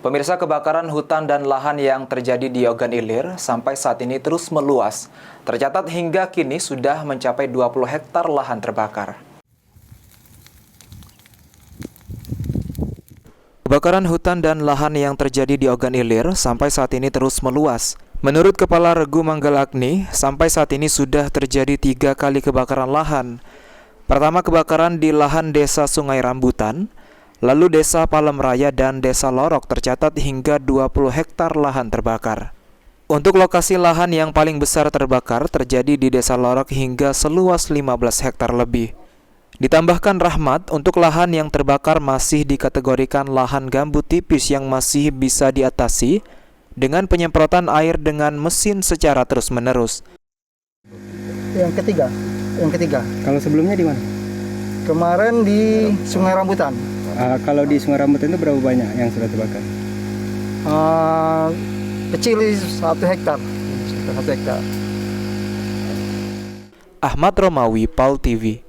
Pemirsa, kebakaran hutan dan lahan yang terjadi di Ogan Ilir sampai saat ini terus meluas. Tercatat hingga kini sudah mencapai 20 hektar lahan terbakar. Kebakaran hutan dan lahan yang terjadi di Ogan Ilir sampai saat ini terus meluas. Menurut Kepala Regu Manggalagni, sampai saat ini sudah terjadi 3 kali kebakaran lahan. Pertama, kebakaran di lahan Desa Sungai Rambutan, lalu Desa Palem Raya dan Desa Lorok tercatat hingga 20 hektar lahan terbakar. Untuk lokasi lahan yang paling besar terbakar terjadi di Desa Lorok hingga seluas 15 hektar lebih. Ditambahkan Rahmat, untuk lahan yang terbakar masih dikategorikan lahan gambut tipis yang masih bisa diatasi dengan penyemprotan air dengan mesin secara terus-menerus. Yang ketiga. Kalau sebelumnya di mana? Kemarin di Sungai Rambutan. Kalau di Sungai Rambutan itu berapa banyak yang sudah terbakar? Kecil 1 hektar. 1 hektar. Ahmad Romawi, PAL TV.